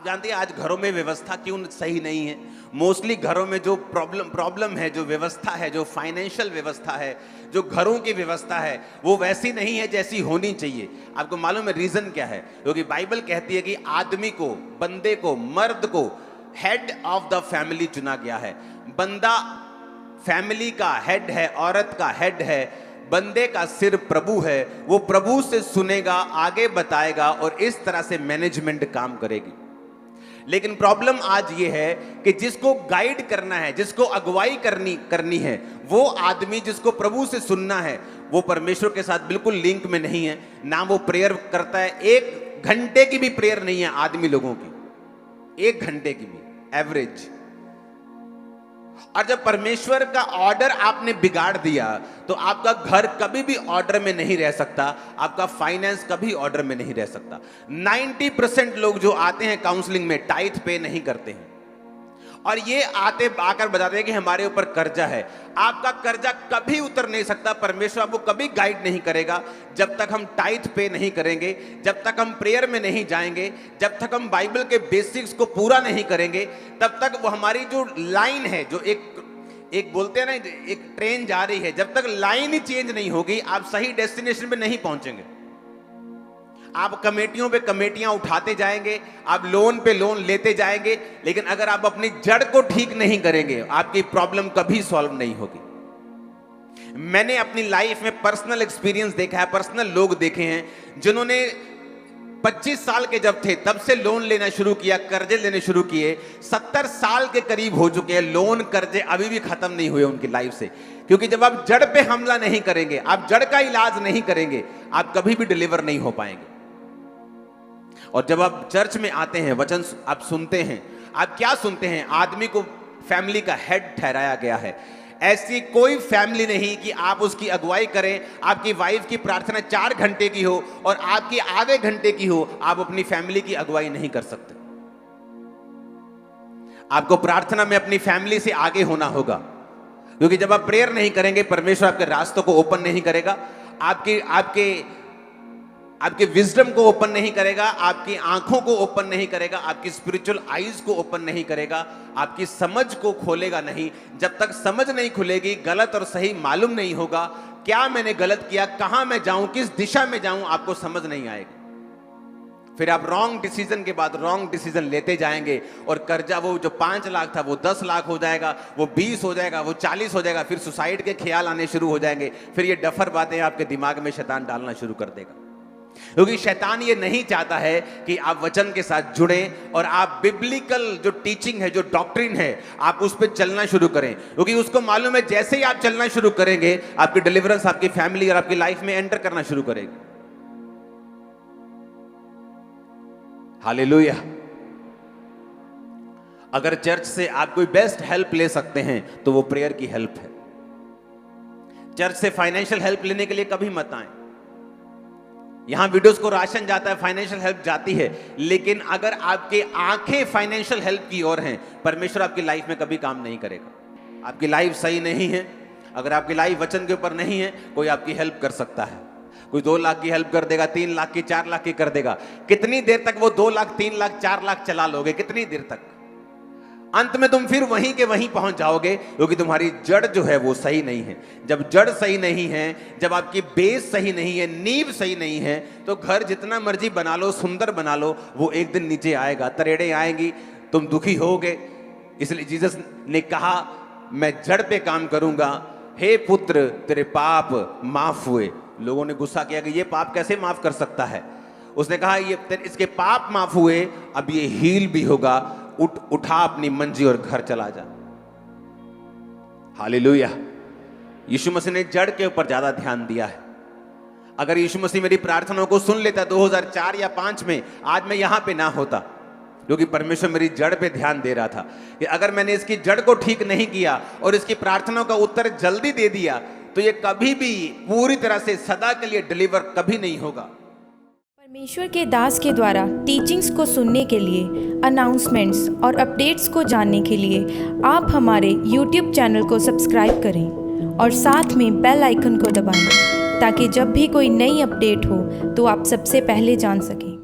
जानते हैं आज घरों में व्यवस्था क्यों सही नहीं है? मोस्टली घरों में जो प्रॉब्लम है, जो व्यवस्था है, जो फाइनेंशियल व्यवस्था है, जो घरों की व्यवस्था है, वो वैसी नहीं है जैसी होनी चाहिए। आपको मालूम है रीजन क्या है? क्योंकि बाइबल कहती है कि आदमी को, बंदे को, मर्द को हेड ऑफ द फैमिली चुना गया है। बंदा फैमिली का हेड है, औरत का हेड है, बंदे का सिर प्रभु है। वो प्रभु से सुनेगा, आगे बताएगा और इस तरह से मैनेजमेंट काम करेगी। लेकिन प्रॉब्लम आज ये है कि जिसको गाइड करना है, जिसको अगुवाई करनी है, वो आदमी जिसको प्रभु से सुनना है, वो परमेश्वर के साथ बिल्कुल लिंक में नहीं है। ना वो प्रेयर करता है, 1 घंटे की भी प्रेयर नहीं है आदमी लोगों की, 1 घंटे की भी एवरेज। और जब परमेश्वर का ऑर्डर आपने बिगाड़ दिया तो आपका घर कभी भी ऑर्डर में नहीं रह सकता, आपका फाइनेंस कभी ऑर्डर में नहीं रह सकता। 90% लोग जो आते हैं काउंसलिंग में टाइथ पे नहीं करते हैं, और ये आकर बताते हैं कि हमारे ऊपर कर्जा है। आपका कर्जा कभी उतर नहीं सकता, परमेश्वर आपको कभी गाइड नहीं करेगा जब तक हम टाइथ पे नहीं करेंगे, जब तक हम प्रेयर में नहीं जाएंगे, जब तक हम बाइबल के बेसिक्स को पूरा नहीं करेंगे, तब तक वो हमारी जो लाइन है, जो एक बोलते हैं ना, एक ट्रेन जा रही है, जब तक लाइन ही चेंज नहीं होगी आप सही डेस्टिनेशन पे नहीं पहुंचेंगे। आप कमेटियों पे कमेटियां उठाते जाएंगे, आप लोन पे लोन लेते जाएंगे, लेकिन अगर आप अपनी जड़ को ठीक नहीं करेंगे आपकी प्रॉब्लम कभी सॉल्व नहीं होगी। मैंने अपनी लाइफ में पर्सनल एक्सपीरियंस देखा है, पर्सनल लोग देखे हैं जिन्होंने 25 साल के जब थे तब से लोन लेना शुरू किया, कर्जे लेने शुरू किए, 70 साल के करीब हो चुके हैं, लोन कर्जे अभी भी खत्म नहीं हुए उनकी लाइफ से। क्योंकि जब आप जड़ पे हमला नहीं करेंगे, आप जड़ का इलाज नहीं करेंगे, आप कभी भी डिलीवर नहीं हो पाएंगे। और जब आप चर्च में आते हैं, वचन आप सुनते हैं, आप क्या सुनते हैं? आदमी को फैमिली का हेड ठहराया गया है। ऐसी कोई फैमिली नहीं कि आप उसकी अगुवाई करें, आपकी वाइफ की प्रार्थना 4 घंटे की हो और आपकी आधे घंटे की हो, आप अपनी फैमिली की अगुवाई नहीं कर सकते। आपको प्रार्थना में अपनी फैमिली से आगे होना होगा, क्योंकि जब आप प्रेयर नहीं करेंगे परमेश्वर आपके रास्तों को ओपन नहीं करेगा, आपके विजडम को ओपन नहीं करेगा, आपकी आंखों को ओपन नहीं करेगा, आपकी स्पिरिचुअल आईज को ओपन नहीं करेगा, आपकी समझ को खोलेगा नहीं। जब तक समझ नहीं खुलेगी, गलत और सही मालूम नहीं होगा, क्या मैंने गलत किया, कहां मैं जाऊं, किस दिशा में जाऊं, आपको समझ नहीं आएगी। फिर आप रॉन्ग डिसीजन के बाद रॉन्ग डिसीजन लेते जाएंगे और कर्जा वो जो 5 लाख था वो 10 लाख हो जाएगा, वो 20 हो जाएगा, वो 40 हो जाएगा, फिर सुसाइड के ख्याल आने शुरू हो जाएंगे। फिर ये डफर बातें आपके दिमाग में शैतान डालना शुरू कर देगा, क्योंकि शैतान ये नहीं चाहता है कि आप वचन के साथ जुड़ें और आप बिब्लिकल जो टीचिंग है, जो डॉक्ट्रिन है, आप उस पर चलना शुरू करें। क्योंकि उसको मालूम है जैसे ही आप चलना शुरू करेंगे आपकी डिलीवरेंस आपकी फैमिली और आपकी लाइफ में एंटर करना शुरू करेगी। हालेलुया। अगर चर्च से आप कोई बेस्ट हेल्प ले सकते हैं तो वो प्रेयर की हेल्प है। चर्च से फाइनेंशियल हेल्प लेने के लिए कभी मत आए। यहां वीडियोस को राशन जाता है, फाइनेंशियल हेल्प जाती है, लेकिन अगर आपकी आंखें फाइनेंशियल हेल्प की ओर हैं, परमेश्वर आपकी लाइफ में कभी काम नहीं करेगा। आपकी लाइफ सही नहीं है, अगर आपकी लाइफ वचन के ऊपर नहीं है, कोई आपकी हेल्प कर सकता है। कोई 2 लाख की हेल्प कर देगा, 3 लाख की, 4 लाख की कर देगा। कितनी देर तक वो 2 लाख, 3 लाख, 4 लाख चला लोगे? कितनी देर तक? अंत में तुम फिर वहीं के वहीं पहुंच जाओगे, क्योंकि तुम्हारी जड़ जो है वो सही नहीं है। जब जड़ सही नहीं है, जब आपकी बेस सही नहीं है, नींव सही नहीं है, तो घर जितना मर्जी बना लो, सुंदर बना लो, वो एक दिन नीचे आएगा, तरेड़े आएंगी, तुम दुखी होगे। इसलिए जीसस ने कहा मैं जड़ पे काम करूंगा। हे पुत्र, तेरे पाप माफ हुए। लोगों ने गुस्सा किया कि ये पाप कैसे माफ कर सकता है? उसने कहा ये इसके पाप माफ हुए, अब ये हील भी होगा। उठा अपनी मंजी और घर चला जा। हालेलुया। यीशु मसीह ने जड़ के ऊपर ज्यादा ध्यान दिया है। अगर यीशु मसीह मेरी प्रार्थनाओं को सुन लेता 2004 या 5 में, आज मैं यहां पे ना होता, क्योंकि परमेश्वर मेरी जड़ पे ध्यान दे रहा था कि अगर मैंने इसकी जड़ को ठीक नहीं किया और इसकी प्रार्थनाओं का उत्तर जल्दी दे दिया तो ये कभी भी पूरी तरह से सदा के लिए डिलीवर कभी नहीं होगा। परमेश्वर के दास के द्वारा टीचिंग्स को सुनने के लिए, अनाउंसमेंट्स और अपडेट्स को जानने के लिए आप हमारे YouTube चैनल को सब्सक्राइब करें और साथ में बेल आइकन को दबाएं, ताकि जब भी कोई नई अपडेट हो तो आप सबसे पहले जान सकें।